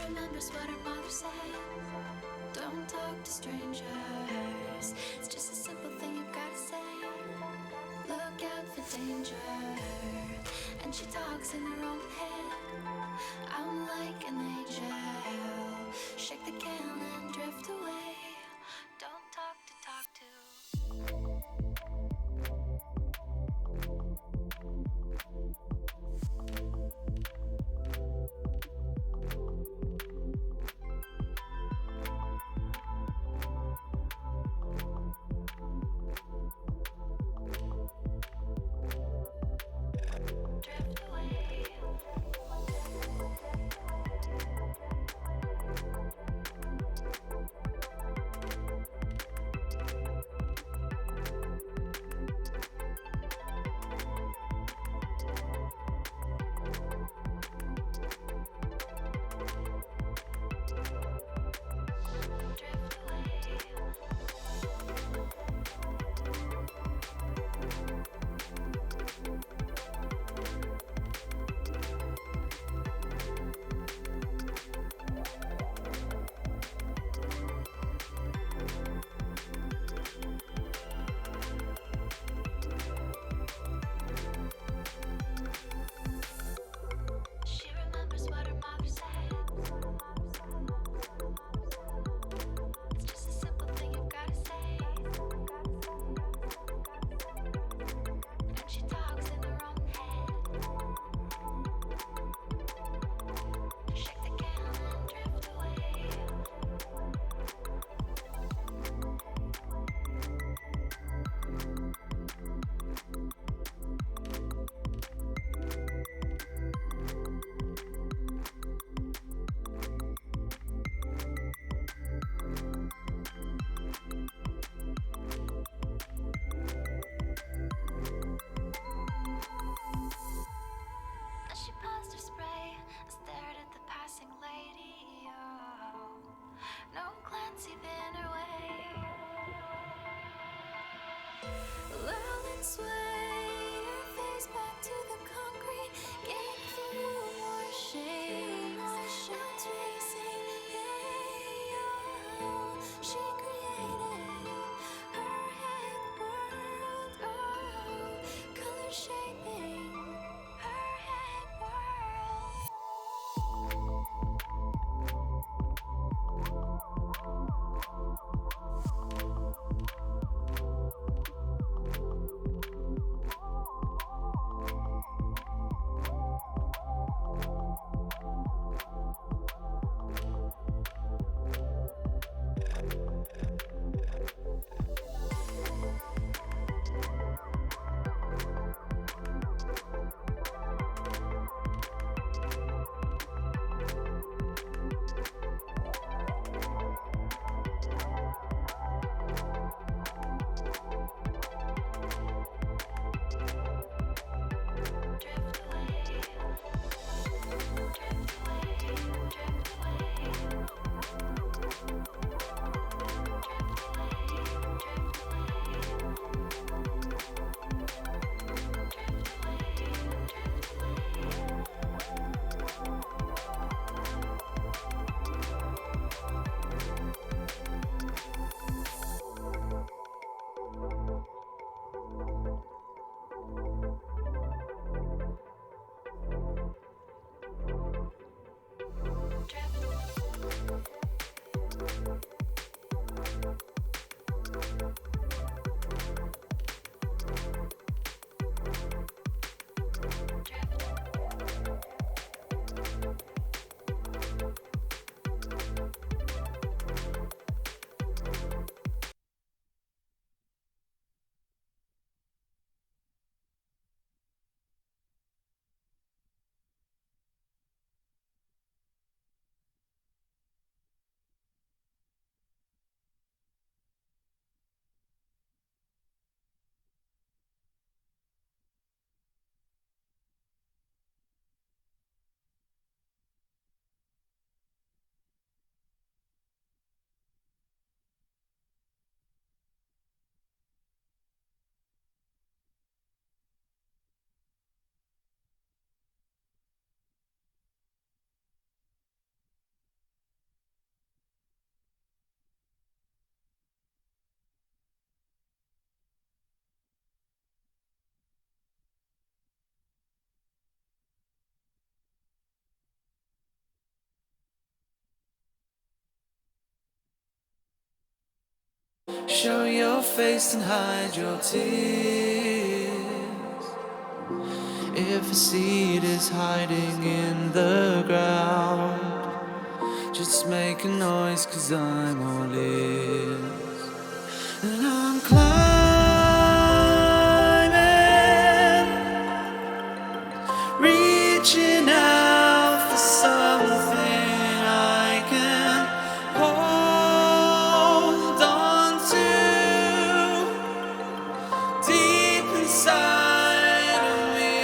remembers what her mother said. Don't talk to strangers. It's just a simple thing you gotta say. Look out for danger. And she talks in her own head. I'm like an angel. Shake the can and drift away. Don't talk to talk to. Show your face and hide your tears. If a seed is hiding in the ground, just make a noise, 'cause I'm all ears. And I'm climbing, reaching out for something I can hold on to deep inside of me.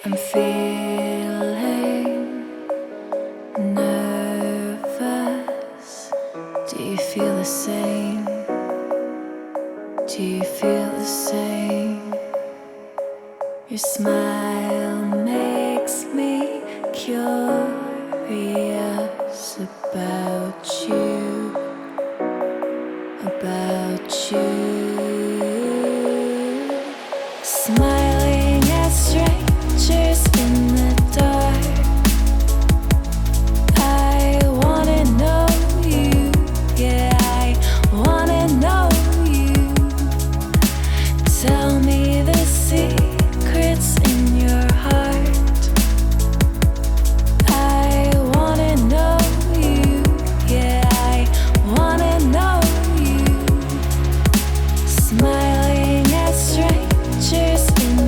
I'm feeling nervous. Do you feel the same? Do you feel the same? Your smile makes me curious about you, about you. Smiling at strangers in the dark. I wanna know you, yeah, I wanna know you. Tell me the secrets in your heart. I wanna know you, yeah, I wanna know you. Smiling at strangers in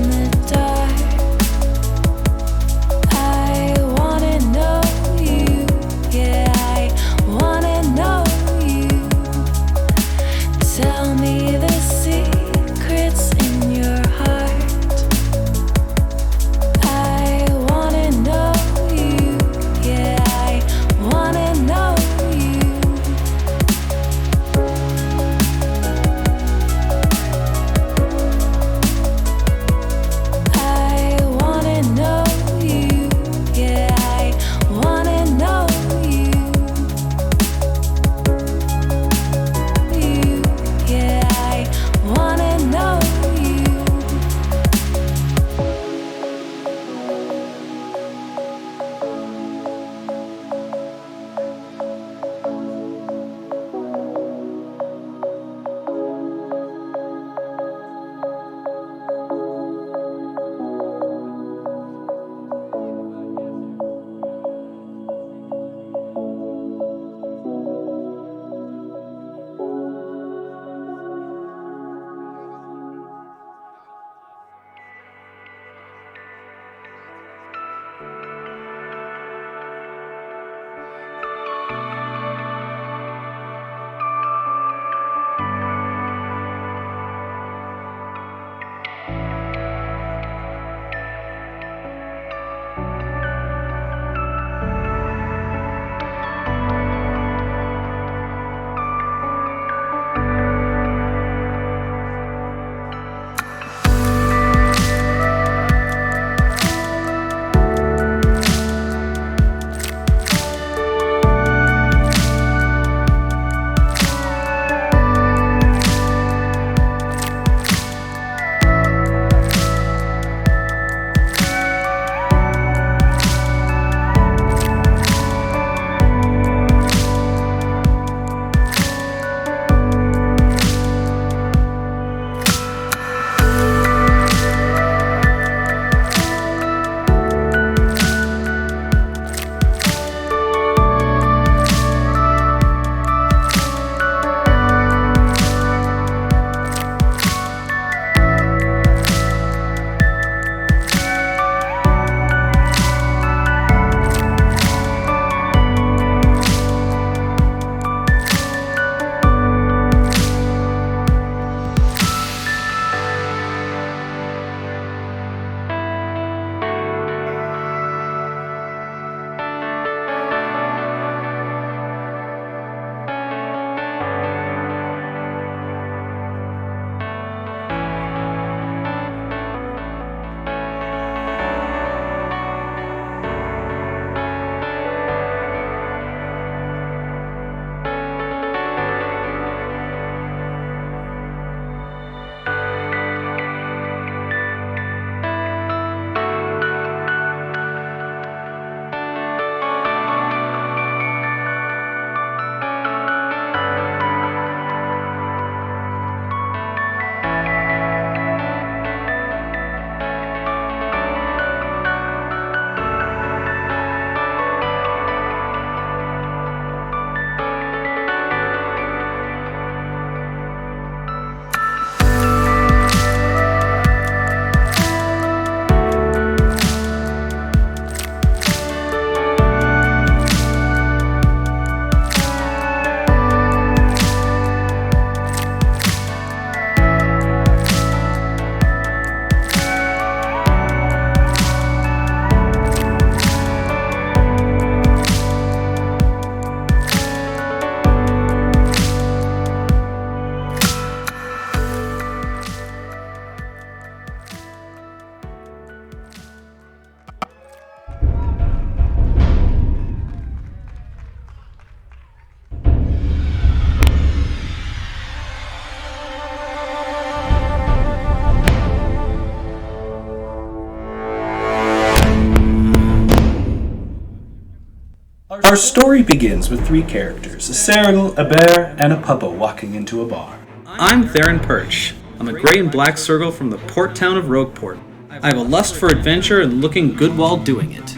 Our story begins with three characters, a Serral, a bear, and a puppo walking into a bar. I'm Theron Perch. I'm a gray and black Sergal from the port town of Rogueport. I have a lust for adventure and looking good while doing it.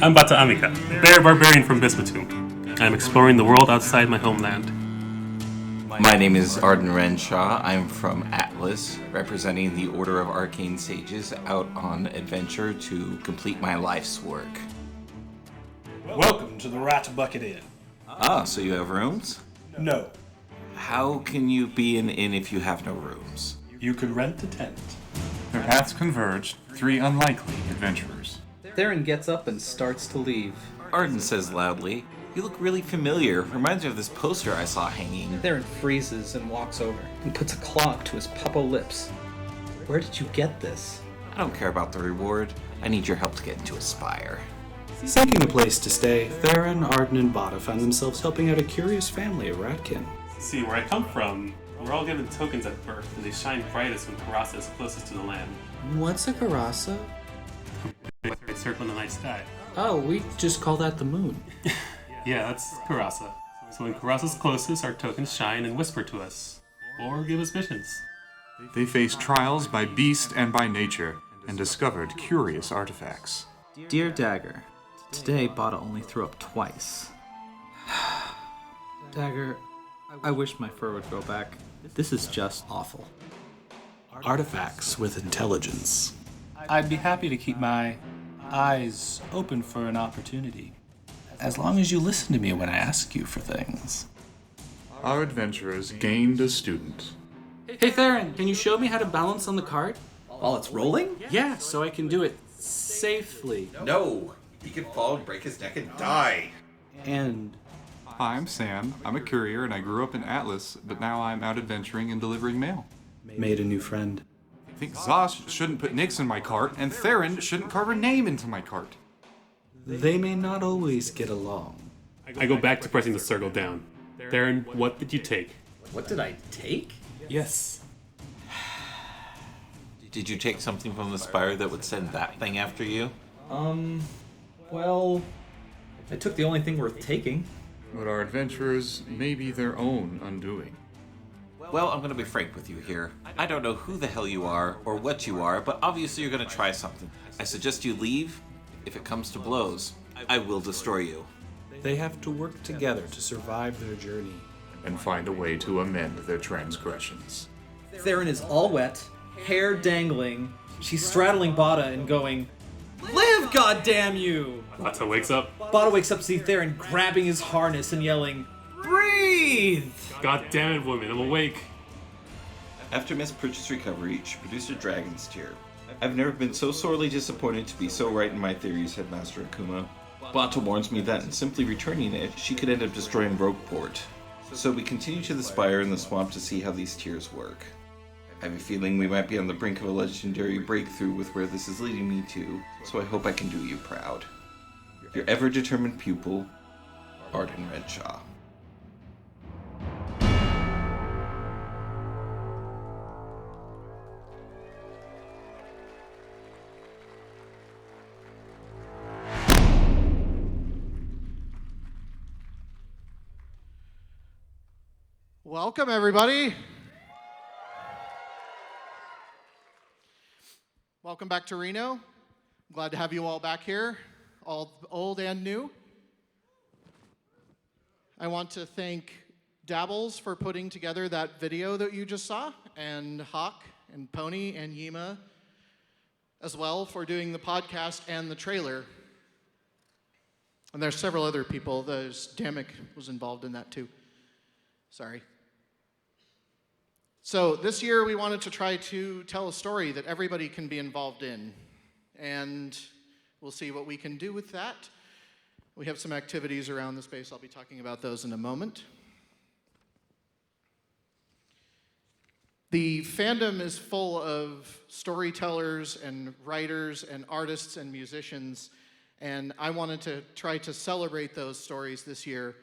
I'm Bata Amika, bear barbarian from Bismutoon. I'm exploring the world outside my homeland. My name is Arden Renshaw. I'm from Atlas, representing the Order of Arcane Sages out on adventure to complete my life's work. Welcome to the Rat Bucket Inn. Ah, so you have rooms? No, How can you be an inn if you have no rooms? you could rent the tent. Their paths converged, three unlikely adventurers. Theron gets up and starts to leave. Arden says loudly, "You look really familiar. Reminds me of this poster I saw hanging." Theron freezes and walks over and puts a claw up to his puppo lips. Where did you get this? I don't care about the reward. I need your help to get into a spire. Seeking a place to stay, Theron, Arden, and Bata found themselves helping out a curious family of ratkin. See, where I come from, we're all given tokens at birth, and they shine brightest when Karasa is closest to the land. What's a Karasa? They circle in the night sky. Oh, we just call that the moon. Yeah, that's Karasa. So when Karasa's closest, our tokens shine and whisper to us, or give us missions. They faced trials by beast and by nature, and discovered curious artifacts. Dear Dagger, today Bada only threw up twice. Dagger, I wish my fur would grow back. This is just awful. Artifacts with intelligence. I'd be happy to keep my eyes open for an opportunity, as long as you listen to me when I ask you for things. Our adventurers gained a student. Hey Theron, can you show me how to balance on the cart? While it's rolling? Yeah, so I can do it safely. No! He could fall and break his neck and die! And Hi, I'm Sam. I'm a courier and I grew up in Atlas, but now I'm out adventuring and delivering mail. made a new friend. I think Zosh shouldn't put Nix in my cart, and Theron shouldn't carve her name into my cart. They may not always get along. I go back to pressing the circle down. Theron, what did you take? What did I take? Yes. Did you take something from the spire that would send that thing after you? Well, I took the only thing worth taking. But our adventurers may be their own undoing. Well, I'm going to be frank with you here. I don't know who the hell you are or what you are, but obviously you're going to try something. I suggest you leave. If it comes to blows, I will destroy you. They have to work together to survive their journey. And find a way to amend their transgressions. Theron is all wet, hair dangling. She's straddling Bada and going, "Live, goddamn you!" Bata wakes up. Bada wakes up to see Theron grabbing his harness and yelling, "Breathe!" God damn it, woman, I'm awake. After Miss Purchase recovery, she produced a dragon's tear. I've never been so sorely disappointed to be so right in my theories, Headmaster Akuma. Bata warns me that in simply returning it, she could end up destroying Rogueport. So we continue to the spire in the swamp to see how these tears work. I have a feeling we might be on the brink of a legendary breakthrough with where this is leading me to, so I hope I can do you proud. Your ever-determined pupil, Arden Renshaw. Welcome, everybody. Welcome back to Reno. I'm glad to have you all back here, all old and new. I want to thank Dabbles for putting together that video that you just saw, and Hawk and Pony and Yima as well for doing the podcast and the trailer. And there's several other people. There's Damick was involved in that too. Sorry. So this year we wanted to try to tell a story that everybody can be involved in, and we'll see what we can do with that. We have some activities around the space. I'll be talking about those in a moment. The fandom is full of storytellers and writers and artists and musicians, and I wanted to try to celebrate those stories this year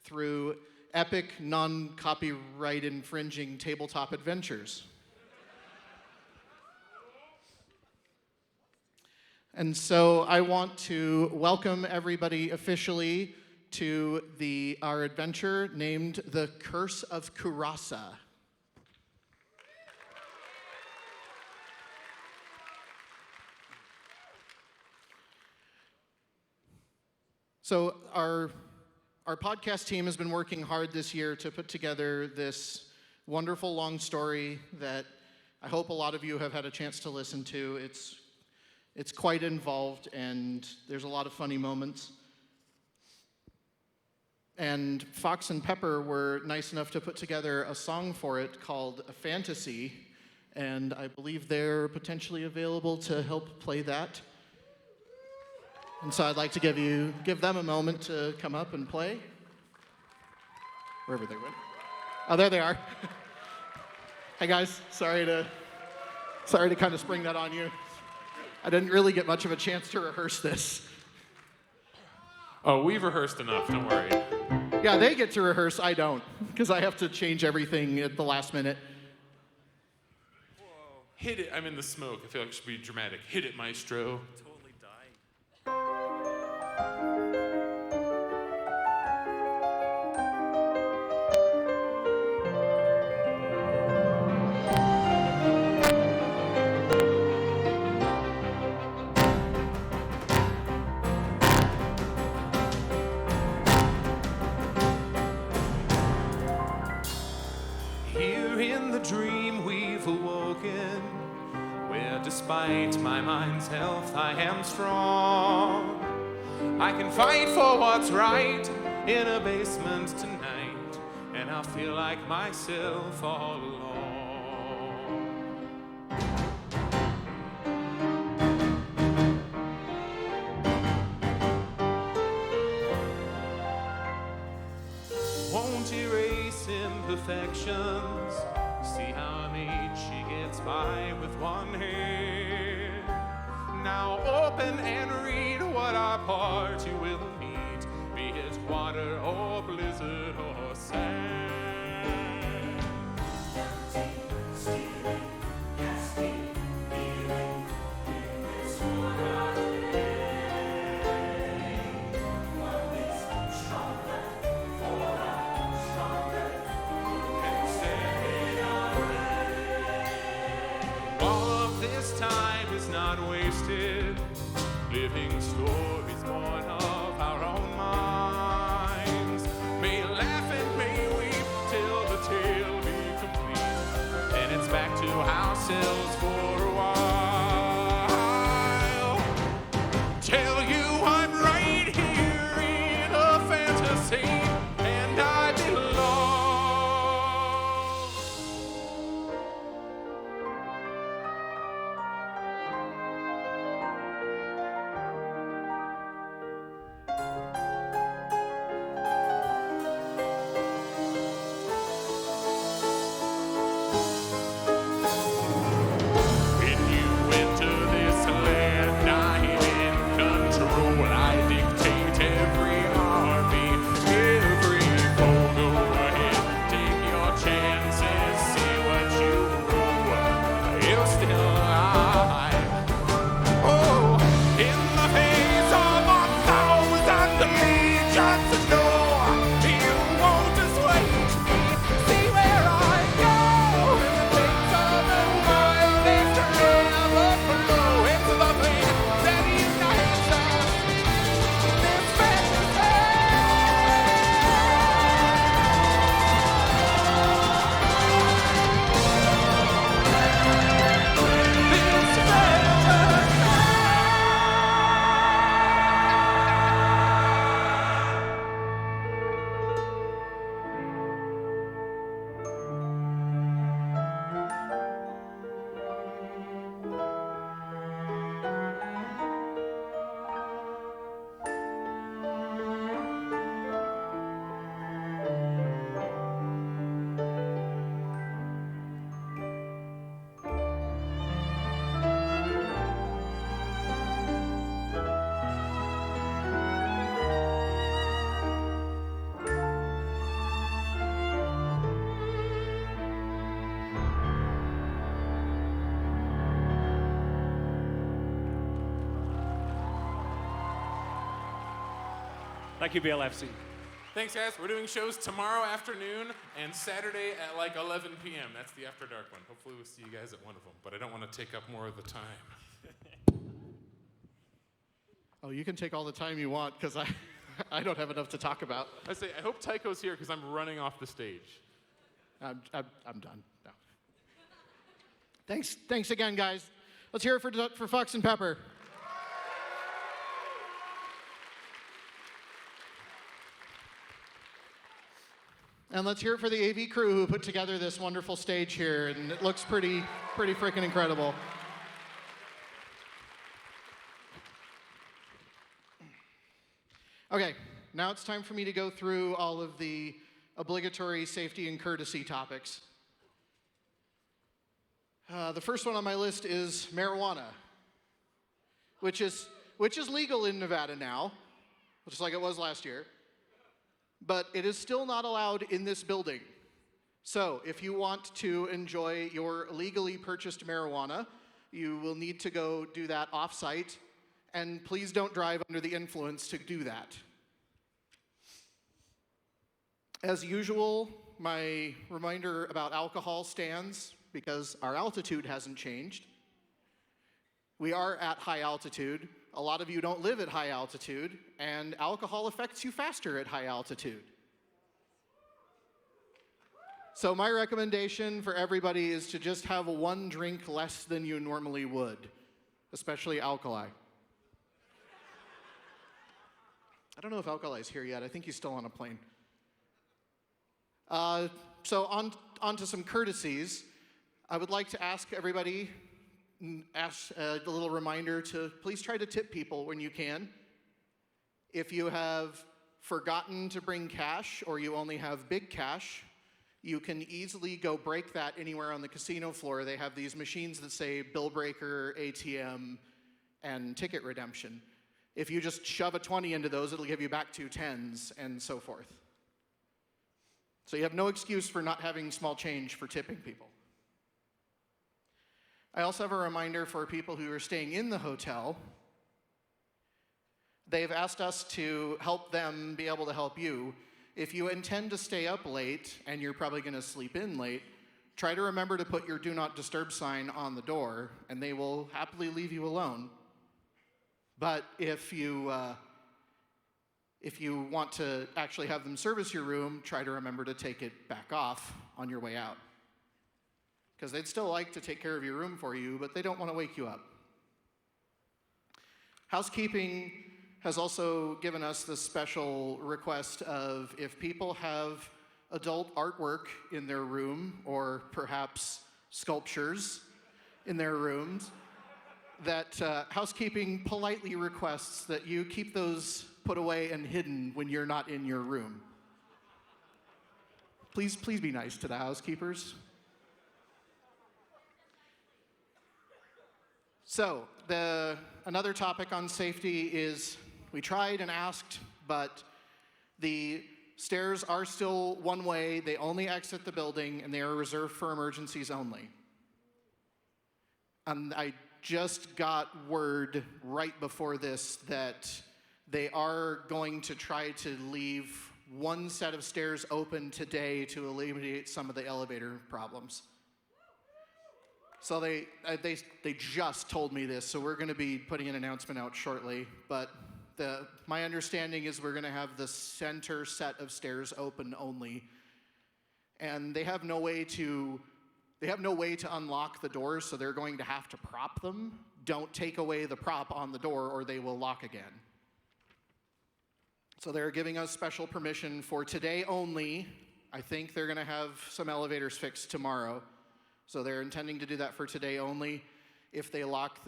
through epic, non-copyright infringing tabletop adventures. And so I want to welcome everybody officially to our adventure named The Curse of Kurasa. So our podcast team has been working hard this year to put together this wonderful long story that I hope a lot of you have had a chance to listen to. It's quite involved, and there's a lot of funny moments. And Fox and Pepper were nice enough to put together a song for it called A Fantasy, and I believe they're potentially available to help play that. And so I'd like to give them a moment to come up and play. Wherever they went. Oh, there they are. Hey guys, sorry to kind of spring that on you. I didn't really get much of a chance to rehearse this. Oh, we've rehearsed enough, don't worry. Yeah, they get to rehearse, I don't, because I have to change everything at the last minute. Whoa. Hit it, I'm in the smoke. I feel like it should be dramatic. Hit it, maestro. Totally dying. Here in the dream we've awoken, where despite my mind's health I am strong. I can fight for what's right in a basement tonight, and I'll feel like myself all along. Won't erase imperfections. See how a maid she gets by with one hand. Now open and read what our party will need, be it water or blizzard or sand. Time is not wasted, living stories born of our own minds. May laugh and may weep till the tale be complete, and it's back to ourselves for a while. Tell you I'm right here in a fantasy, and I belong. Thank you, BLFC. Thanks, guys. We're doing shows tomorrow afternoon and Saturday at like 11 p.m. That's the After Dark one. Hopefully we'll see you guys at one of them, but I don't want to take up more of the time. Oh, you can take all the time you want, because I don't have enough to talk about. I hope Tycho's here, because I'm running off the stage. I'm done. No. Thanks again, guys. Let's hear it for Fox and Pepper. And let's hear it for the AV crew who put together this wonderful stage here, and it looks pretty freaking incredible. Okay, now it's time for me to go through all of the obligatory safety and courtesy topics. The first one on my list is marijuana, which is legal in Nevada now, just like it was last year. But it is still not allowed in this building. So if you want to enjoy your legally purchased marijuana, you will need to go do that off-site, and please don't drive under the influence to do that. As usual, my reminder about alcohol stands because our altitude hasn't changed. We are at high altitude. A lot of you don't live at high altitude, and alcohol affects you faster at high altitude. So my recommendation for everybody is to just have one drink less than you normally would, especially alkali. I don't know if alkali is here yet. I think he's still on a plane. So on to some courtesies. I would like to ask everybody, a little reminder to please try to tip people when you can. If you have forgotten to bring cash or you only have big cash, you can easily go break that anywhere on the casino floor. They have these machines that say bill breaker, ATM, and ticket redemption. If you just shove a 20 into those, it'll give you back 2 10s and so forth. So you have no excuse for not having small change for tipping people. I also have a reminder for people who are staying in the hotel. They've asked us to help them be able to help you. If you intend to stay up late, and you're probably going to sleep in late, try to remember to put your Do Not Disturb sign on the door, and they will happily leave you alone. But if you want to actually have them service your room, try to remember to take it back off on your way out. Because they'd still like to take care of your room for you, but they don't want to wake you up. Housekeeping has also given us the special request of if people have adult artwork in their room, or perhaps sculptures in their rooms, that housekeeping politely requests that you keep those put away and hidden when you're not in your room. Please be nice to the housekeepers. So, another topic on safety is we tried and asked, but the stairs are still one way. They only exit the building, and they are reserved for emergencies only. And I just got word right before this that they are going to try to leave one set of stairs open today to alleviate some of the elevator problems. So they just told me this, so we're going to be putting an announcement out shortly. But my understanding is we're going to have the center set of stairs open only, and they have no way to unlock the doors, so they're going to have to prop them. Don't take away the prop on the door, or they will lock again. So they're giving us special permission for today only. I think they're going to have some elevators fixed tomorrow. So they're intending to do that for today only. If they lock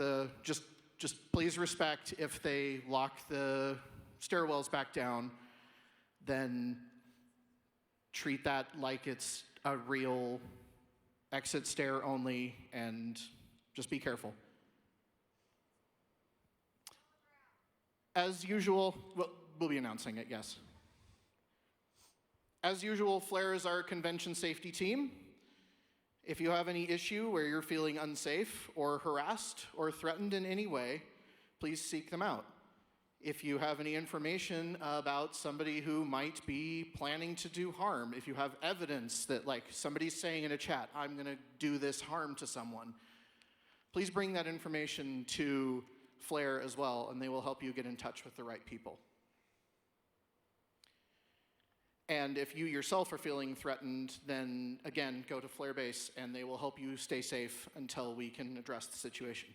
just please respect, if they lock the stairwells back down, then treat that like it's a real exit stair only, and just be careful. As usual, we'll be announcing it, yes. As usual, Flair is our convention safety team. If you have any issue where you're feeling unsafe or harassed or threatened in any way, please seek them out. If you have any information about somebody who might be planning to do harm, if you have evidence that like somebody's saying in a chat, I'm gonna do this harm to someone, please bring that information to Flare as well, and they will help you get in touch with the right people. And if you yourself are feeling threatened, then again, go to Flare Base and they will help you stay safe until we can address the situation.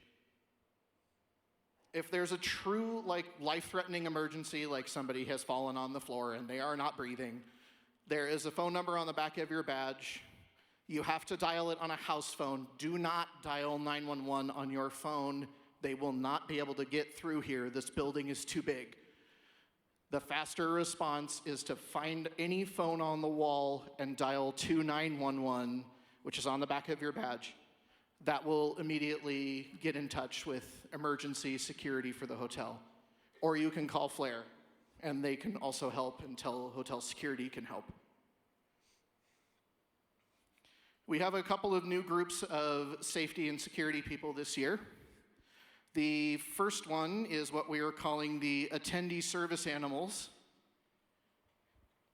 If there's a true life-threatening emergency, like somebody has fallen on the floor and they are not breathing, there is a phone number on the back of your badge. You have to dial it on a house phone. Do not dial 911 on your phone. They will not be able to get through here. This building is too big. The faster response is to find any phone on the wall and dial 2911, which is on the back of your badge. That will immediately get in touch with emergency security for the hotel. Or you can call Flare, and they can also help until hotel security can help. We have a couple of new groups of safety and security people this year. The first one is what we are calling the attendee service animals.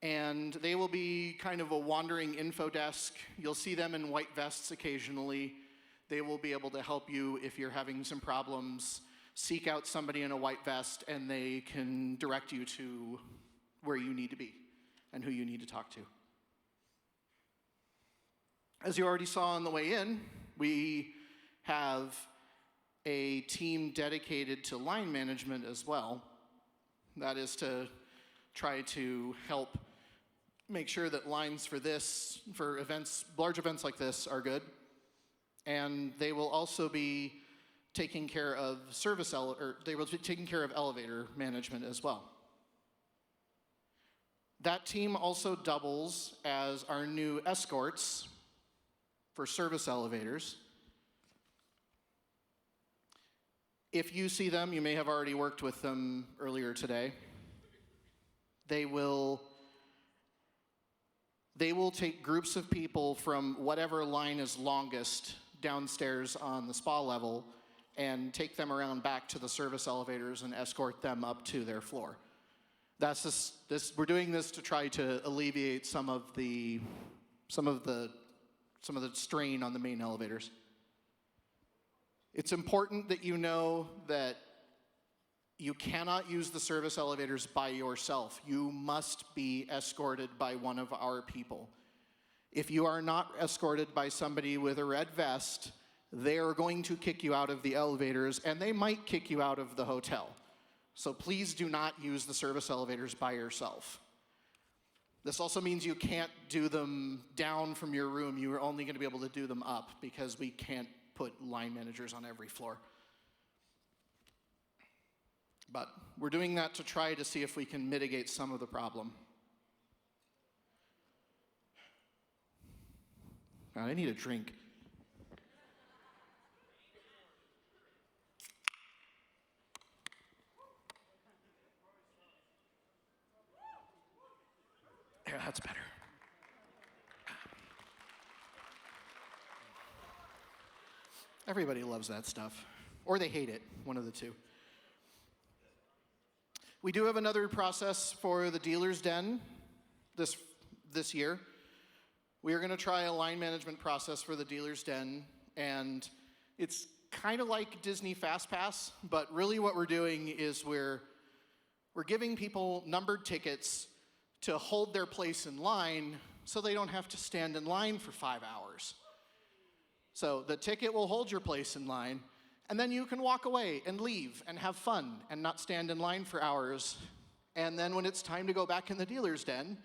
And they will be kind of a wandering info desk. You'll see them in white vests occasionally. They will be able to help you if you're having some problems. Seek out somebody in a white vest and they can direct you to where you need to be and who you need to talk to. As you already saw on the way in, we have a team dedicated to line management as well. That is to try to help make sure that lines for events, large events like this, are good. And they will also be taking care of elevator management as well. That team also doubles as our new escorts for service elevators. If you see them, you may have already worked with them earlier today. They will take groups of people from whatever line is longest downstairs on the spa level and take them around back to the service elevators and escort them up to their floor. We're doing this to try to alleviate some of the strain on the main elevators. It's important that you know that you cannot use the service elevators by yourself. You must be escorted by one of our people. If you are not escorted by somebody with a red vest, they are going to kick you out of the elevators, and they might kick you out of the hotel. So please do not use the service elevators by yourself. This also means you can't do them down from your room. You are only going to be able to do them up because we can't put line managers on every floor. But we're doing that to try to see if we can mitigate some of the problem. God, I need a drink. There, that's better. Everybody loves that stuff. Or they hate it, one of the two. We do have another process for the dealer's den this year. We are going to try a line management process for the dealer's den, and it's kind of like Disney Fast Pass, but really what we're doing is we're giving people numbered tickets to hold their place in line so they don't have to stand in line for 5 hours. So the ticket will hold your place in line, and then you can walk away and leave and have fun and not stand in line for hours. And then when it's time to go back in the dealer's den,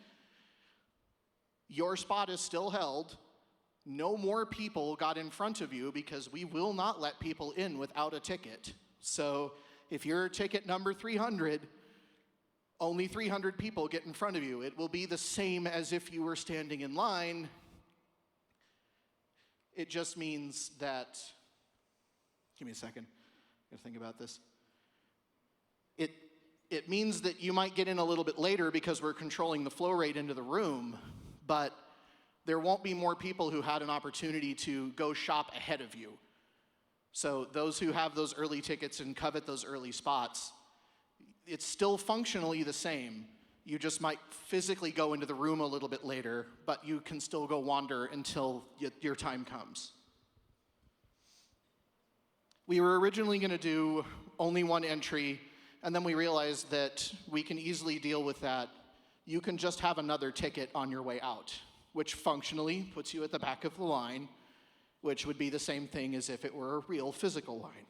your spot is still held. No more people got in front of you because we will not let people in without a ticket. So if you're ticket number 300, only 300 people get in front of you. It will be the same as if you were standing in line. It just means that, give me a second, I gotta think about this. It means that you might get in a little bit later because we're controlling the flow rate into the room, but there won't be more people who had an opportunity to go shop ahead of you. So those who have those early tickets and covet those early spots, it's still functionally the same. You just might physically go into the room a little bit later, but you can still go wander until your time comes. We were originally going to do only one entry, and then we realized that we can easily deal with that. You can just have another ticket on your way out, which functionally puts you at the back of the line, which would be the same thing as if it were a real physical line.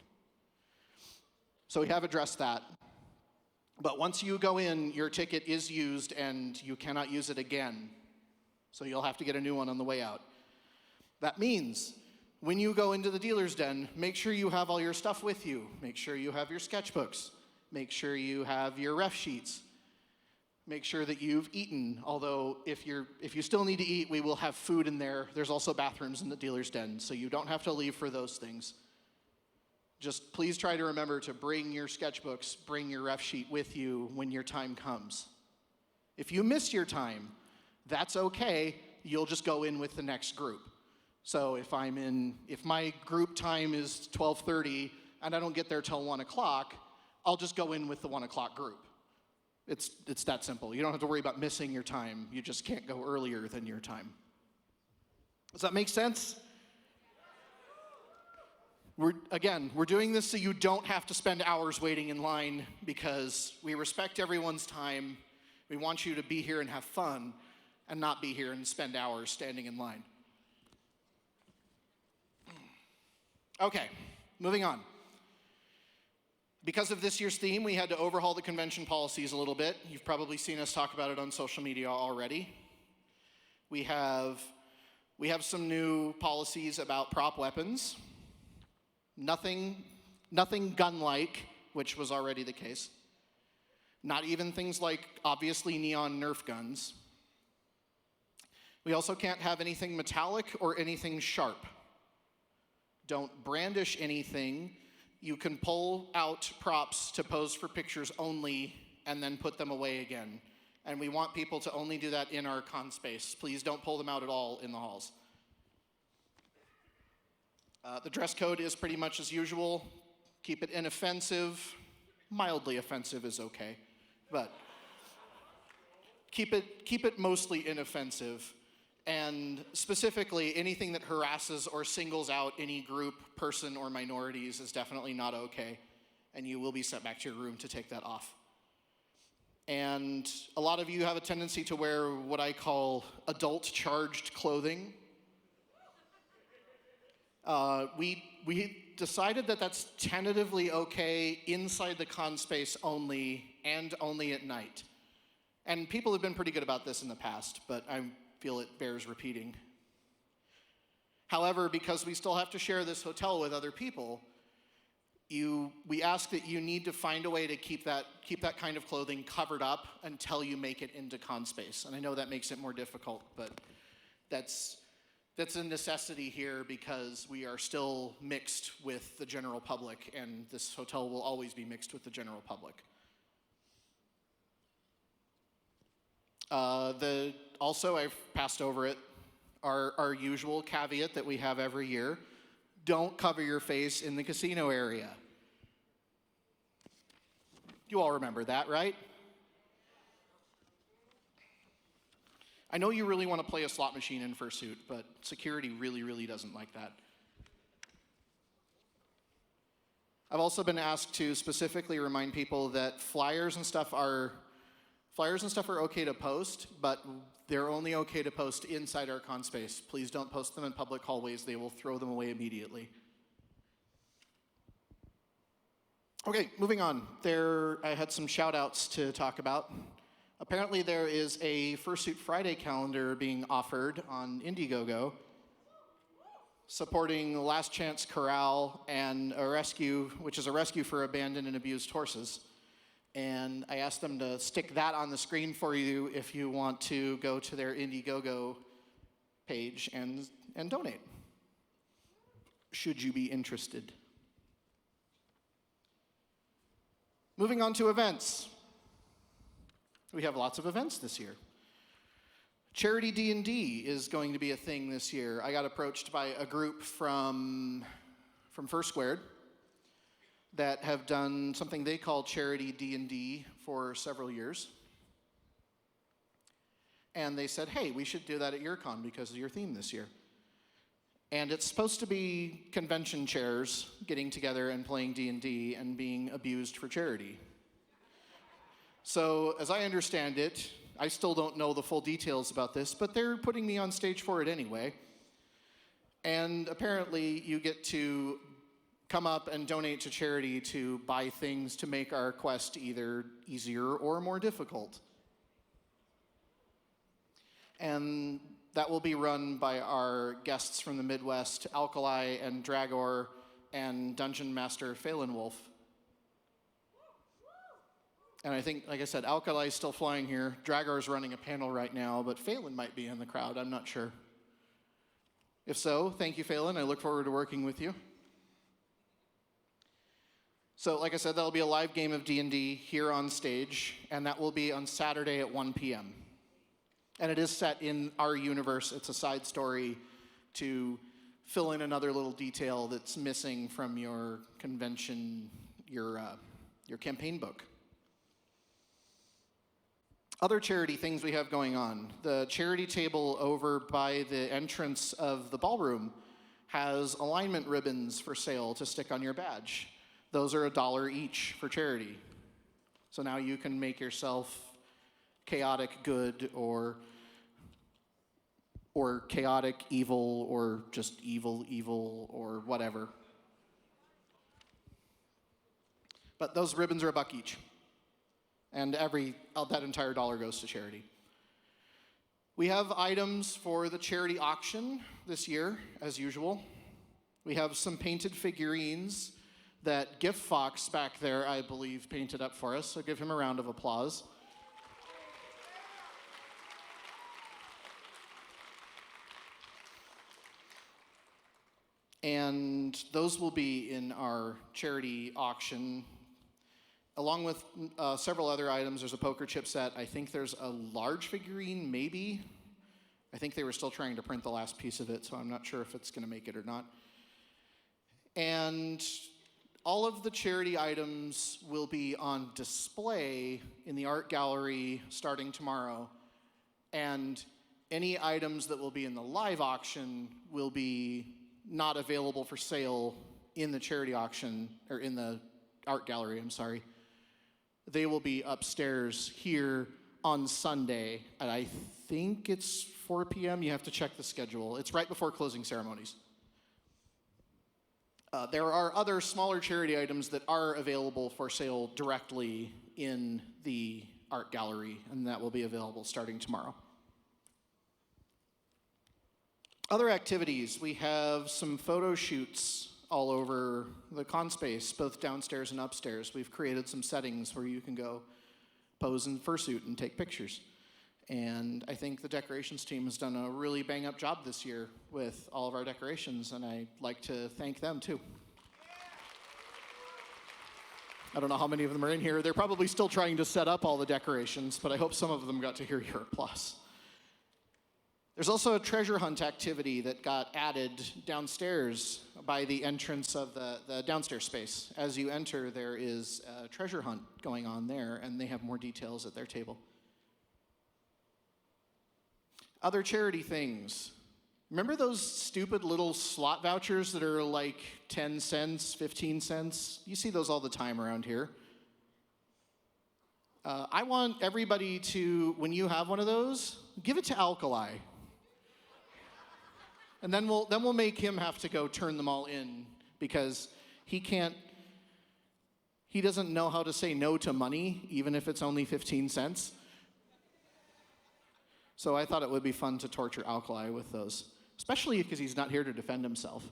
So we have addressed that. But once you go in, your ticket is used and you cannot use it again. So you'll have to get a new one on the way out. That means when you go into the dealer's den, make sure you have all your stuff with you. Make sure you have your sketchbooks. Make sure you have your ref sheets. Make sure that you've eaten, although if you still need to eat, we will have food in there. There's also bathrooms in the dealer's den, so you don't have to leave for those things. Just please try to remember to bring your sketchbooks, bring your ref sheet with you when your time comes. If you miss your time, that's okay. You'll just go in with the next group. So if my group time is 12:30 and I don't get there till 1 o'clock, I'll just go in with the 1 o'clock group. It's that simple. You don't have to worry about missing your time. You just can't go earlier than your time. Does that make sense? We're doing this so you don't have to spend hours waiting in line because we respect everyone's time. We want you to be here and have fun and not be here and spend hours standing in line. Okay, moving on. Because of this year's theme, we had to overhaul the convention policies a little bit. You've probably seen us talk about it on social media already. We have some new policies about prop weapons. Nothing gun-like, which was already the case. Not even things like, obviously, neon Nerf guns. We also can't have anything metallic or anything sharp. Don't brandish anything. You can pull out props to pose for pictures only and then put them away again. And we want people to only do that in our con space. Please don't pull them out at all in the halls. The dress code is pretty much as usual. Keep it inoffensive. Mildly offensive is okay, but keep it mostly inoffensive. And specifically, anything that harasses or singles out any group, person, or minorities is definitely not okay, and you will be sent back to your room to take that off. And a lot of you have a tendency to wear what I call adult-charged clothing. We decided that that's tentatively okay inside the con space only, and only at night. And people have been pretty good about this in the past, but I feel it bears repeating. However, because we still have to share this hotel with other people, we ask that you need to find a way to keep that kind of clothing covered up until you make it into con space. And I know that makes it more difficult, but that's a necessity here because we are still mixed with the general public, and this hotel will always be mixed with the general public. Also, I've passed over it, our usual caveat that we have every year: don't cover your face in the casino area. You all remember that, right? I know you really want to play a slot machine in fursuit, but security really, really doesn't like that. I've also been asked to specifically remind people that flyers and stuff are okay to post, but they're only okay to post inside our con space. Please don't post them in public hallways. They will throw them away immediately. Okay, moving on. I had some shout outs to talk about. Apparently there is a Fursuit Friday calendar being offered on Indiegogo supporting Last Chance Corral and a rescue, which is a rescue for abandoned and abused horses. And I asked them to stick that on the screen for you if you want to go to their Indiegogo page and donate, should you be interested. Moving on to events. We have lots of events this year. Charity D&D is going to be a thing this year. I got approached by a group from First Squared. that have done something they call charity D&D for several years. And they said, hey, we should do that at your con because of your theme this year. And it's supposed to be convention chairs getting together and playing D&D and being abused for charity. So as I understand it, I still don't know the full details about this, but they're putting me on stage for it anyway. And apparently you get to come up and donate to charity to buy things to make our quest either easier or more difficult. And that will be run by our guests from the Midwest, Alkali and Dragor and Dungeon Master Phelan Wolf. And I think, like I said, Alkali is still flying here. Dragor is running a panel right now, but Phelan might be in the crowd. I'm not sure. If so, thank you, Phelan. I look forward to working with you. So, like I said, that'll be a live game of D&D here on stage, and that will be on Saturday at 1 p.m. And it is set in our universe. It's a side story to fill in another little detail that's missing from your convention, your campaign book. Other charity things we have going on. The charity table over by the entrance of the ballroom has alignment ribbons for sale to stick on your badge. Those are $1 each for charity. So now you can make yourself chaotic good or chaotic evil or just evil or whatever. But those ribbons are $1 each. And that entire dollar goes to charity. We have items for the charity auction this year, as usual. We have some painted figurines that Gift Fox back there, I believe, painted up for us, so give him a round of applause. And those will be in our charity auction, along with several other items. There's a poker chip set. I think there's a large figurine, maybe. I think they were still trying to print the last piece of it, so I'm not sure if it's going to make it or not. And all of the charity items will be on display in the art gallery starting tomorrow. And any items that will be in the live auction will be not available for sale in the charity auction, or in the art gallery, I'm sorry. They will be upstairs here on Sunday at, I think it's 4 p.m. You have to check the schedule. It's right before closing ceremonies. There are other smaller charity items that are available for sale directly in the art gallery, and that will be available starting tomorrow. Other activities, we have some photo shoots all over the con space, both downstairs and upstairs. We've created some settings where you can go pose in fursuit and take pictures. And I think the decorations team has done a really bang-up job this year with all of our decorations, and I'd like to thank them too. I don't know how many of them are in here. They're probably still trying to set up all the decorations, but I hope some of them got to hear your applause. There's also a treasure hunt activity that got added downstairs by the entrance of the downstairs space. As you enter, there is a treasure hunt going on there, and they have more details at their table. Other charity things. Remember those stupid little slot vouchers that are like 10 cents, 15 cents? You see those all the time around here. I want everybody to, when you have one of those, give it to Alkali. And then we'll make him have to go turn them all in because he doesn't know how to say no to money, even if it's only 15 cents. So I thought it would be fun to torture Alkali with those, especially because he's not here to defend himself.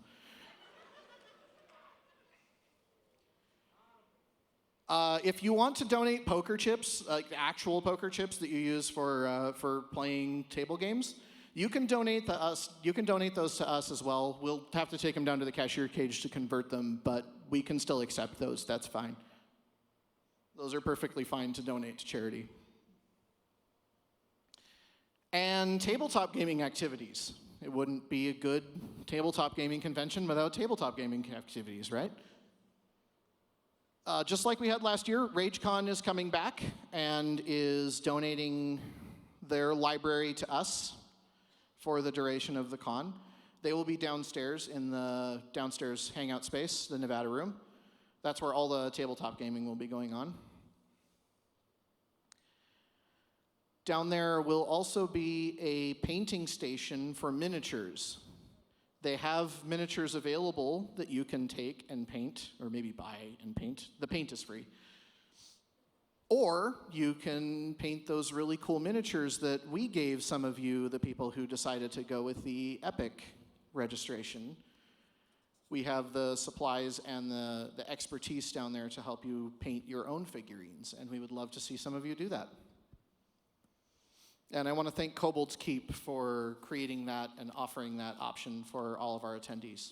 If you want to donate poker chips, like actual poker chips that you use for playing table games, you can donate those to us as well. We'll have to take them down to the cashier cage to convert them, but we can still accept those. That's fine. Those are perfectly fine to donate to charity. And tabletop gaming activities. It wouldn't be a good tabletop gaming convention without tabletop gaming activities, right? Just like we had last year, RageCon is coming back and is donating their library to us for the duration of the con. They will be downstairs in the downstairs hangout space, the Nevada room. That's where all the tabletop gaming will be going on. Down there will also be a painting station for miniatures. They have miniatures available that you can take and paint, or maybe buy and paint. The paint is free. Or you can paint those really cool miniatures that we gave some of you, the people who decided to go with the Epic registration. We have the supplies and the expertise down there to help you paint your own figurines, and we would love to see some of you do that. And I want to thank Kobold's Keep for creating that and offering that option for all of our attendees.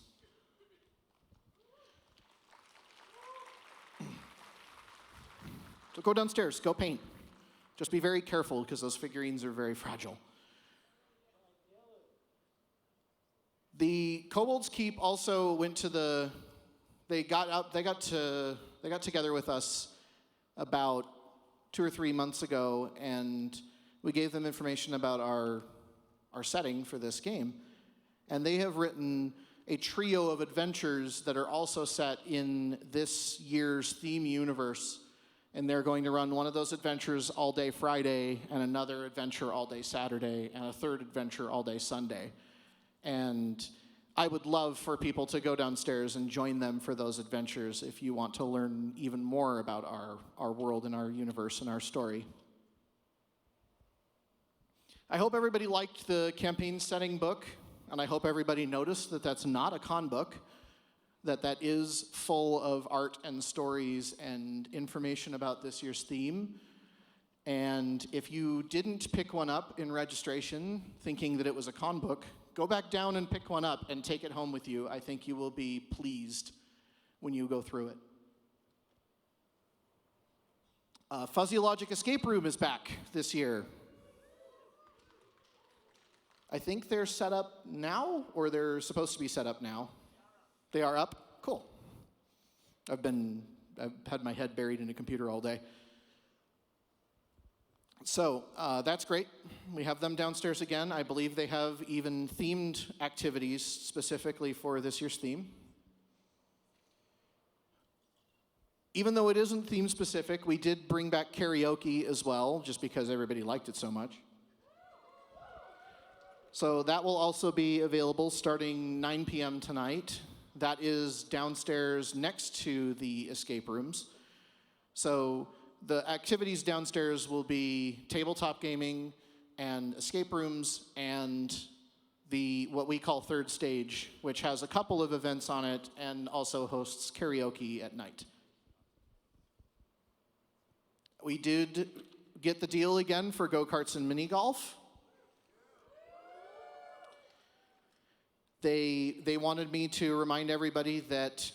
So go downstairs, go paint. Just be very careful because those figurines are very fragile. The Kobold's Keep also went to they got together with us about 2 or 3 months ago, and we gave them information about our setting for this game, and they have written a trio of adventures that are also set in this year's theme universe, and they're going to run one of those adventures all day Friday, and another adventure all day Saturday, and a third adventure all day Sunday. And I would love for people to go downstairs and join them for those adventures if you want to learn even more about our world and our universe and our story. I hope everybody liked the campaign setting book, and I hope everybody noticed that that's not a con book, that is full of art and stories and information about this year's theme. And if you didn't pick one up in registration thinking that it was a con book, go back down and pick one up and take it home with you. I think you will be pleased when you go through it. Fuzzy Logic Escape Room is back this year. I think they're set up now, or they're supposed to be set up now. They are up? Cool. I've had my head buried in a computer all day. So that's great. We have them downstairs again. I believe they have even themed activities specifically for this year's theme. Even though it isn't theme specific, we did bring back karaoke as well, just because everybody liked it so much. So that will also be available starting 9 p.m. tonight. That is downstairs next to the escape rooms. So the activities downstairs will be tabletop gaming and escape rooms and what we call third stage, which has a couple of events on it and also hosts karaoke at night. We did get the deal again for go-karts and mini golf. They wanted me to remind everybody that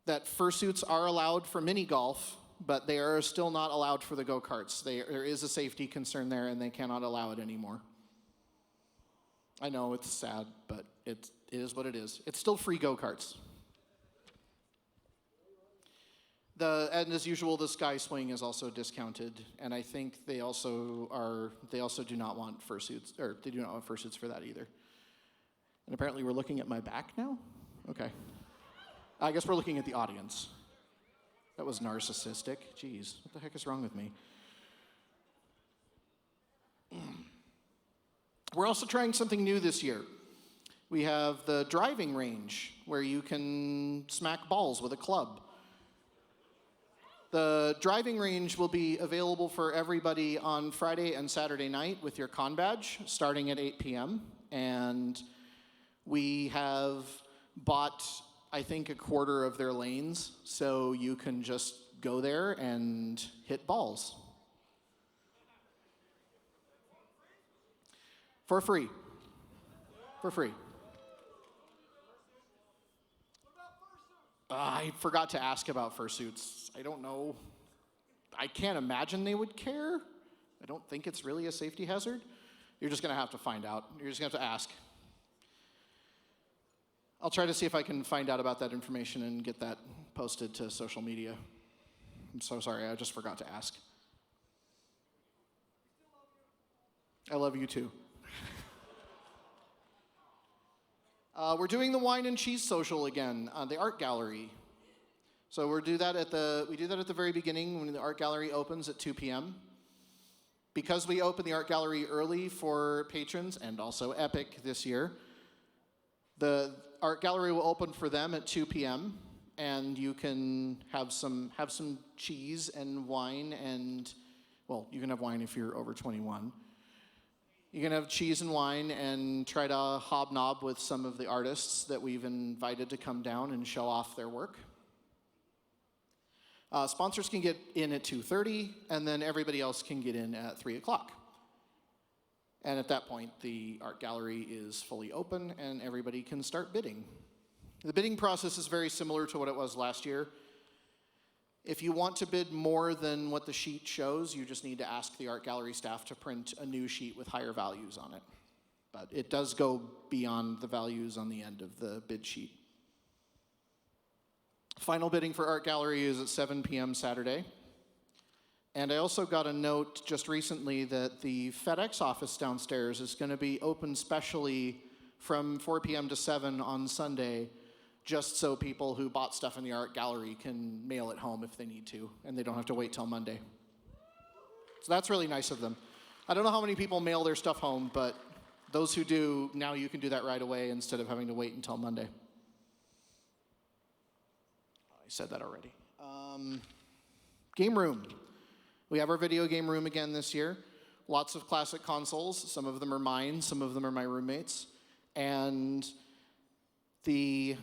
fursuits are allowed for mini golf, but they are still not allowed for the go-karts. There is a safety concern there, and they cannot allow it anymore. I know it's sad, but it is what it is. It's still free go-karts. And as usual, the Sky Swing is also discounted, and I think they also do not want fursuits, or they do not want fursuits for that either. And apparently we're looking at my back now? Okay. I guess we're looking at the audience. That was narcissistic. Jeez, what the heck is wrong with me? We're also trying something new this year. We have the driving range, where you can smack balls with a club. The driving range will be available for everybody on Friday and Saturday night with your con badge, starting at 8 p.m. And we have bought, I think, a quarter of their lanes, so you can just go there and hit balls. For free. For free. I forgot to ask about fursuits. I don't know. I can't imagine they would care. I don't think it's really a safety hazard. You're just going to have to find out. You're just going to have to ask. I'll try to see if I can find out about that information and get that posted to social media. I'm so sorry, I just forgot to ask. I love you too. We're doing the wine and cheese social again, the art gallery. So we do that at the very beginning when the art gallery opens at 2 p.m. Because we open the art gallery early for patrons and also Epic this year, the art gallery will open for them at 2 p.m. and you can have some cheese and wine and, well, you can have wine if you're over 21. You can have cheese and wine and try to hobnob with some of the artists that we've invited to come down and show off their work. Sponsors can get in at 2:30, and then everybody else can get in at 3 o'clock. And at that point, the art gallery is fully open, and everybody can start bidding. The bidding process is very similar to what it was last year. If you want to bid more than what the sheet shows, you just need to ask the art gallery staff to print a new sheet with higher values on it. But it does go beyond the values on the end of the bid sheet. Final bidding for art gallery is at 7 p.m. Saturday. And I also got a note just recently that the FedEx office downstairs is going to be open specially from 4 p.m. to 7 on Sunday, just so people who bought stuff in the art gallery can mail it home if they need to, and they don't have to wait till Monday. So that's really nice of them. I don't know how many people mail their stuff home, but those who do, now you can do that right away instead of having to wait until Monday. I said that already. Game room. We have our video game room again this year. Lots of classic consoles. Some of them are mine, some of them are my roommates. And the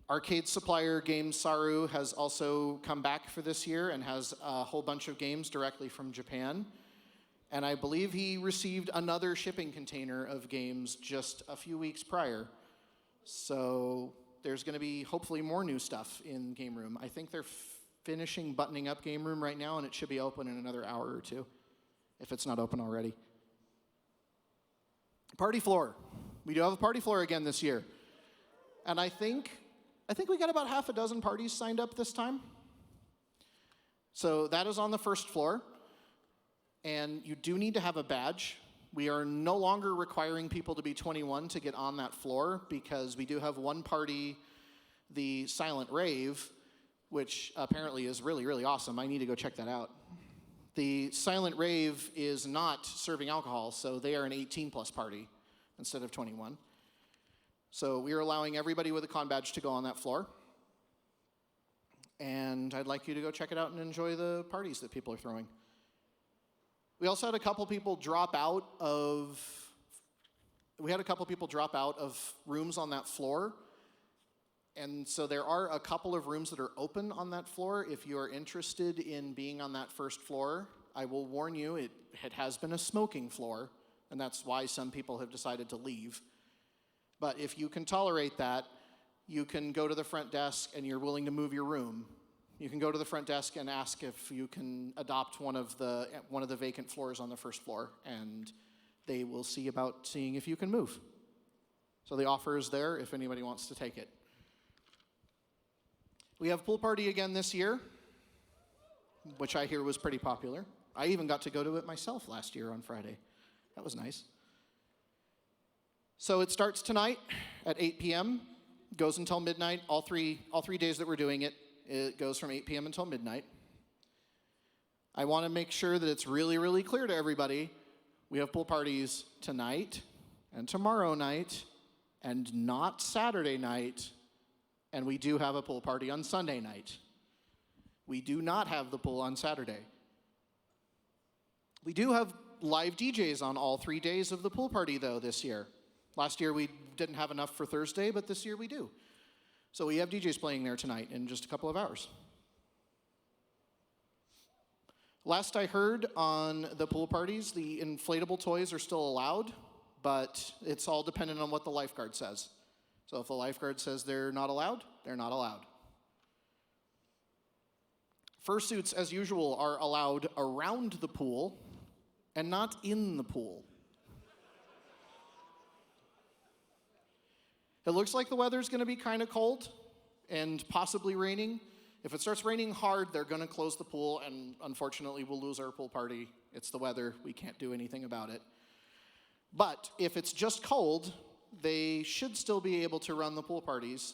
arcade supplier Game Saru has also come back for this year and has a whole bunch of games directly from Japan. And I believe he received another shipping container of games just a few weeks prior. So there's going to be hopefully more new stuff in Game Room. I think they're finishing buttoning up Game Room right now, and it should be open in another hour or two, if it's not open already. Party floor. We do have a party floor again this year. And I think we got about half a dozen parties signed up this time. So that is on the first floor. And you do need to have a badge. We are no longer requiring people to be 21 to get on that floor because we do have one party, the Silent Rave, which apparently is really, really awesome. I need to go check that out. The Silent Rave is not serving alcohol, so they are an 18-plus party instead of 21. So we are allowing everybody with a con badge to go on that floor. And I'd like you to go check it out and enjoy the parties that people are throwing. We also had a couple people drop out of rooms on that floor. And so there are a couple of rooms that are open on that floor. If you are interested in being on that first floor, I will warn you, it has been a smoking floor, and that's why some people have decided to leave. But if you can tolerate that, you can go to the front desk and you're willing to move your room. You can go to the front desk and ask if you can adopt one of the vacant floors on the first floor, and they will see about seeing if you can move. So the offer is there if anybody wants to take it. We have pool party again this year, which I hear was pretty popular. I even got to go to it myself last year on Friday. That was nice. So it starts tonight at 8 p.m., goes until midnight. All three days that we're doing it, it goes from 8 p.m. until midnight. I want to make sure that it's really, really clear to everybody. We have pool parties tonight and tomorrow night and not Saturday night, and we do have a pool party on Sunday night. We do not have the pool on Saturday. We do have live DJs on all 3 days of the pool party, though, this year. Last year we didn't have enough for Thursday, but this year we do. So we have DJs playing there tonight in just a couple of hours. Last I heard on the pool parties, the inflatable toys are still allowed, but it's all dependent on what the lifeguard says. So if the lifeguard says they're not allowed, they're not allowed. Fursuits, as usual, are allowed around the pool and not in the pool. It looks like the weather's going to be kind of cold and possibly raining. If it starts raining hard, they're going to close the pool, and unfortunately, we'll lose our pool party. It's the weather. We can't do anything about it. But if it's just cold, they should still be able to run the pool parties.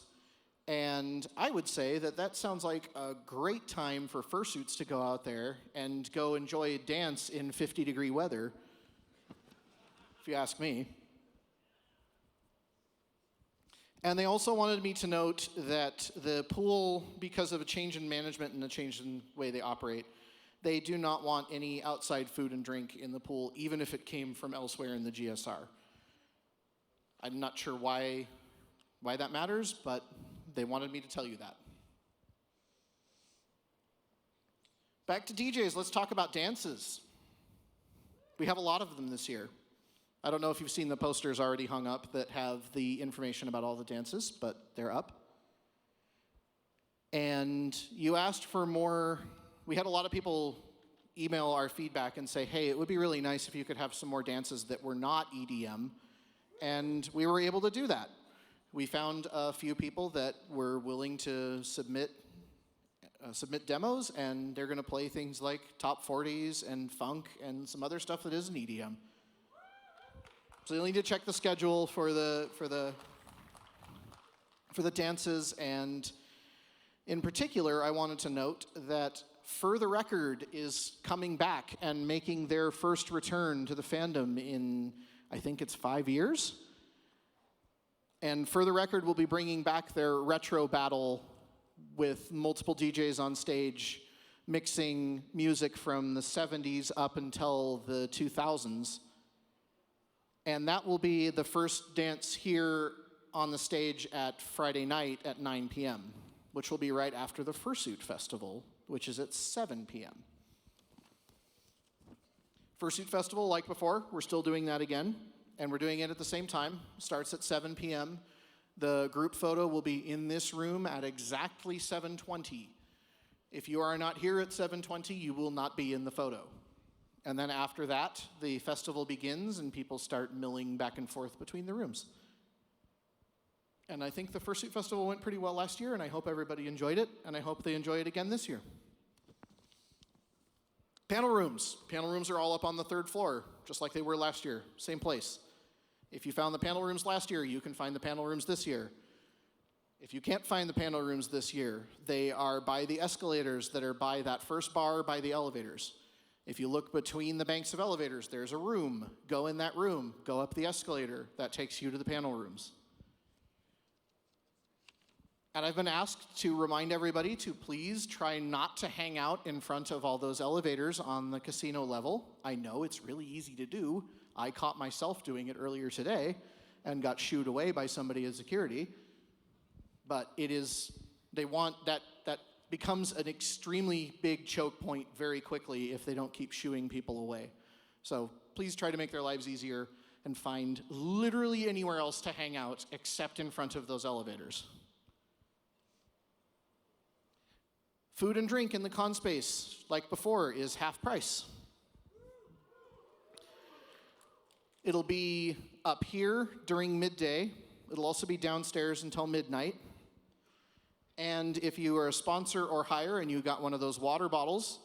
And I would say that that sounds like a great time for fursuits to go out there and go enjoy a dance in 50-degree weather, if you ask me. And they also wanted me to note that the pool, because of a change in management and a change in the way they operate, they do not want any outside food and drink in the pool, even if it came from elsewhere in the GSR. I'm not sure why that matters, but they wanted me to tell you that. Back to DJs, let's talk about dances. We have a lot of them this year. I don't know if you've seen the posters already hung up that have the information about all the dances, but they're up. And you asked for more. We had a lot of people email our feedback and say, hey, it would be really nice if you could have some more dances that were not EDM. And we were able to do that. We found a few people that were willing to submit demos, and they're going to play things like top 40s and funk and some other stuff that isn't EDM. So you'll need to check the schedule for the dances, and in particular, I wanted to note that For the Record is coming back and making their first return to the fandom in, I think it's 5 years. And For the Record will be bringing back their retro battle with multiple DJs on stage, mixing music from the 70s up until the 2000s. And that will be the first dance here on the stage at Friday night at 9 p.m., which will be right after the Fursuit Festival, which is at 7 p.m. Fursuit Festival, like before, we're still doing that again, and we're doing it at the same time. Starts at 7 p.m. The group photo will be in this room at exactly 7:20. If you are not here at 7:20, you will not be in the photo. And then after that, the festival begins and people start milling back and forth between the rooms. And I think the Fursuit Festival went pretty well last year, and I hope everybody enjoyed it, and I hope they enjoy it again this year. Panel rooms. Panel rooms are all up on the 3rd floor, just like they were last year. Same place. If you found the panel rooms last year, you can find the panel rooms this year. If you can't find the panel rooms this year, they are by the escalators that are by that first bar by the elevators. If you look between the banks of elevators, there's a room. Go in that room. Go up the escalator. That takes you to the panel rooms. And I've been asked to remind everybody to please try not to hang out in front of all those elevators on the casino level. I know it's really easy to do. I caught myself doing it earlier today and got shooed away by somebody at security. But it is, they want that becomes an extremely big choke point very quickly if they don't keep shooing people away. So please try to make their lives easier and find literally anywhere else to hang out except in front of those elevators. Food and drink in the con space, like before, is half price. It'll be up here during midday. It'll also be downstairs until midnight. And if you are a sponsor or higher and you got one of those water bottles,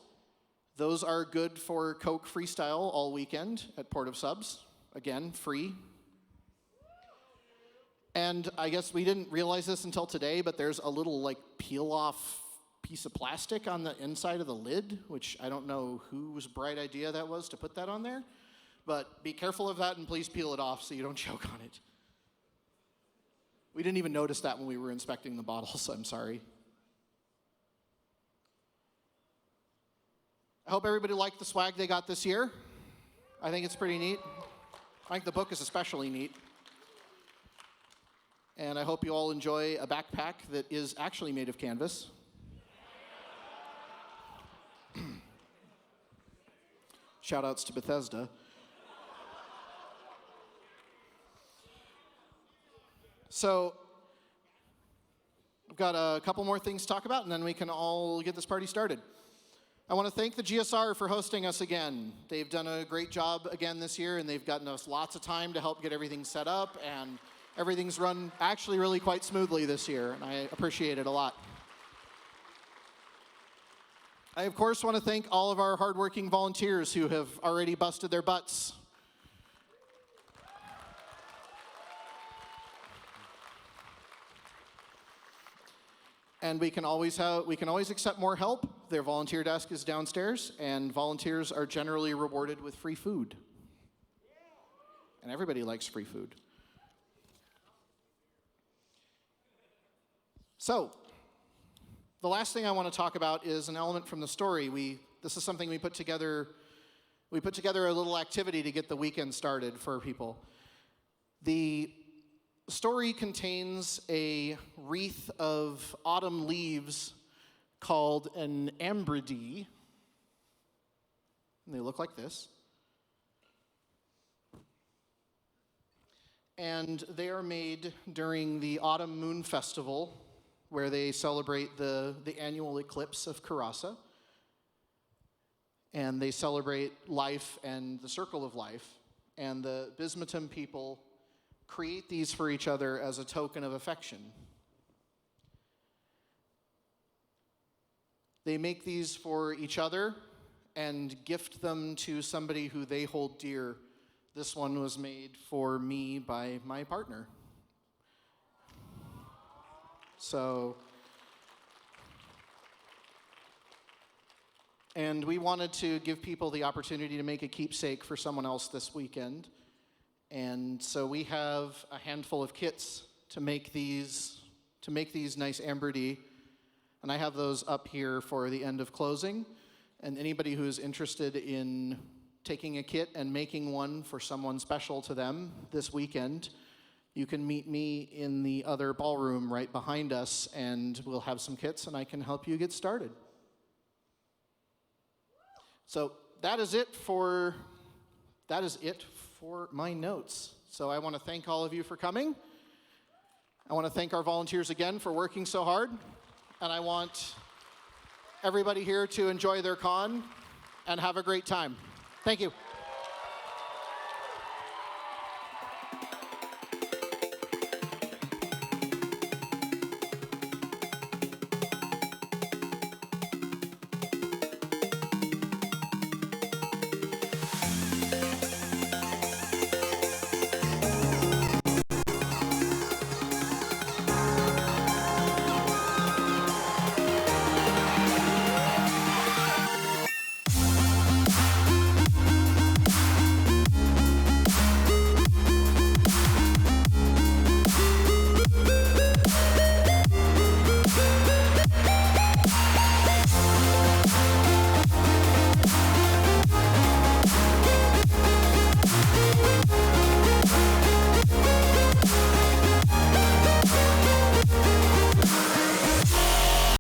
those are good for Coke Freestyle all weekend at Port of Subs. Again, free. And I guess we didn't realize this until today, but there's a little like peel-off piece of plastic on the inside of the lid, which I don't know whose bright idea that was to put that on there. But be careful of that and please peel it off so you don't choke on it. We didn't even notice that when we were inspecting the bottles, I'm sorry. I hope everybody liked the swag they got this year. I think it's pretty neat. I think the book is especially neat. And I hope you all enjoy a backpack that is actually made of canvas. Shout outs to Bethesda. So, I've got a couple more things to talk about, and then we can all get this party started. I want to thank the GSR for hosting us again. They've done a great job again this yeur, and they've gotten us lots of time to help get everything set up, and Everything's run actually really quite smoothly this year, and I appreciate it a lot. I, of course, want to thank all of our hardworking volunteers who have already busted their butts. And we can always accept more help. Their volunteer desk is downstairs, and volunteers are generally rewarded with free food. And everybody likes free food. So, the last thing I want to talk about is an element from the story. This is something we put together. We put together a little activity to get the weekend started for people. The story contains a wreath of autumn leaves called an ambride. And they look like this. And they are made during the Autumn Moon Festival, where they celebrate the annual eclipse of Karasa. And they celebrate life and the circle of life. And the Bismuthum people create these for each other as a token of affection. They make these for each other and gift them to somebody who they hold dear. This one was made for me by my partner. So, and we wanted to give people the opportunity to make a keepsake for someone else this weekend. And so we have a handful of kits to make these nice ambride. And I have those up here for the end of closing. And anybody who is interested in taking a kit and making one for someone special to them this weekend, you can meet me in the other ballroom right behind us, and we'll have some kits, and I can help you get started. So that is it for my notes. So I want to thank all of you for coming. I want to thank our volunteers again for working so hard, and I want everybody here to enjoy their con and have a great time. Thank you.